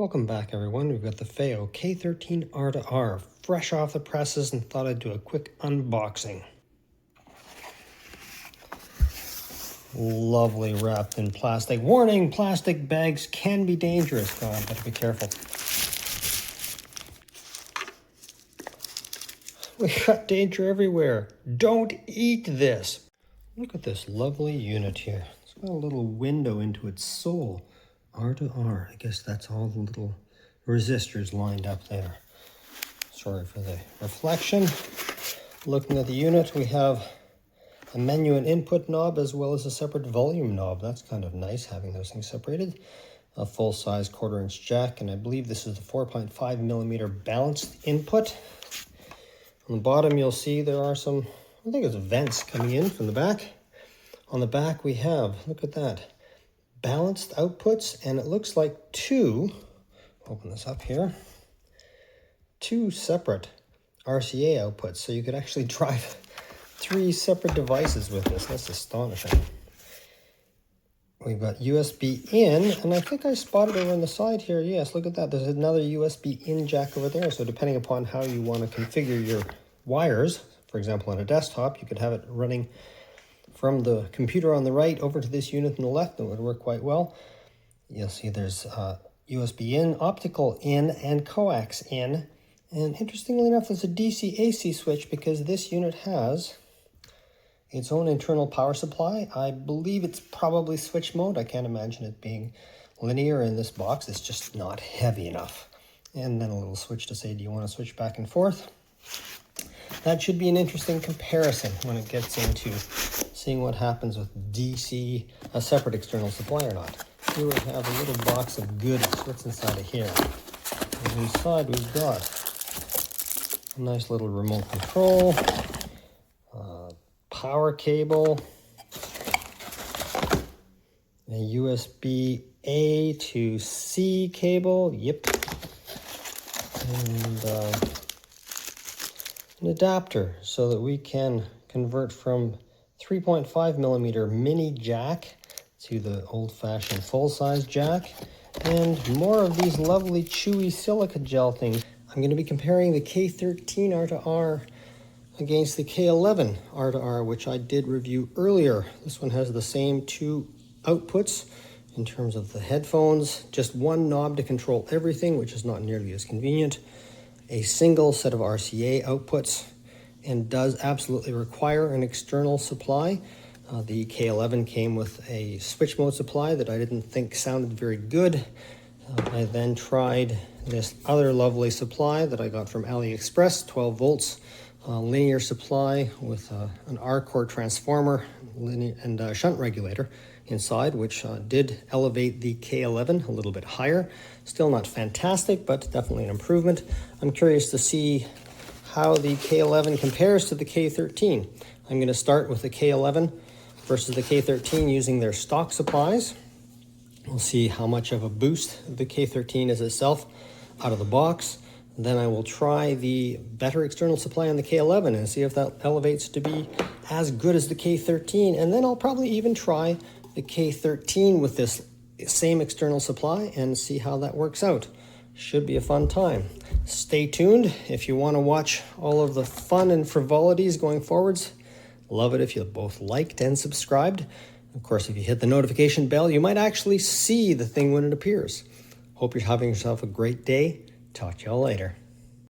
Welcome back, everyone. We've got the FIIO K13 R2R fresh off the presses and thought I'd do a quick unboxing. Lovely wrapped in plastic. Warning, plastic bags can be dangerous. God, better be careful. We got danger everywhere. Don't eat this. Look at this lovely unit here. It's got a little window into its sole. R2R. I guess that's all the little resistors lined up there. Sorry for the reflection. Looking at the unit, we have a menu and input knob as well as a separate volume knob. That's kind of nice having those things separated. A full-size 1/4-inch jack, and I believe this is the 4.5mm balanced input. On the bottom you'll see there are some, I think it's vents coming in from the back. On the back we have, look at that, balanced outputs, and it looks like open this up here, two separate RCA outputs. So you could actually drive 3 separate devices with this. That's astonishing. We've got USB in, and I think I spotted over on the side here. Yes, look at that. There's another USB in jack over there. So depending upon how you want to configure your wires, for example, on a desktop, you could have it running from the computer on the right over to this unit on the left. That would work quite well. You'll see there's USB in, optical in, and coax in. And interestingly enough, there's a DC-AC switch because this unit has its own internal power supply. I believe it's probably switch mode. I can't imagine it being linear in this box. It's just not heavy enough. And then a little switch to say, do you want to switch back and forth? That should be an interesting comparison when it gets into seeing what happens with DC, a separate external supply or not. Here we have a little box of goodies. What's inside of here? On the side we've got a nice little remote control, power cable, a USB A to C cable, yep, and an adapter so that we can convert from 3.5mm mini jack to the old-fashioned full-size jack, and more of these lovely chewy silica gel things. I'm going to be comparing the K13 R2R against the K11 R2R, which I did review earlier. This one has the same 2 outputs in terms of the headphones, just one knob to control everything, which is not nearly as convenient, a single set of RCA outputs, and does absolutely require an external supply. The K11 came with a switch mode supply that I didn't think sounded very good. I then tried this other lovely supply that I got from AliExpress, 12 volts, linear supply with an R-core transformer and shunt regulator inside, which did elevate the K11 a little bit higher. Still not fantastic, but definitely an improvement. I'm curious to see how the K11 compares to the K13. I'm going to start with the K11 versus the K13 using their stock supplies. We'll see how much of a boost the K13 is itself out of the box. Then I will try the better external supply on the K11 and see if that elevates to be as good as the K13. And then I'll probably even try the K13 with this same external supply and see how that works out. Should be a fun time. Stay tuned if you want to watch all of the fun and frivolities going forwards. Love it if you both liked and subscribed. Of course, if you hit the notification bell, you might actually see the thing when it appears. Hope you're having yourself a great day. Talk to y'all later.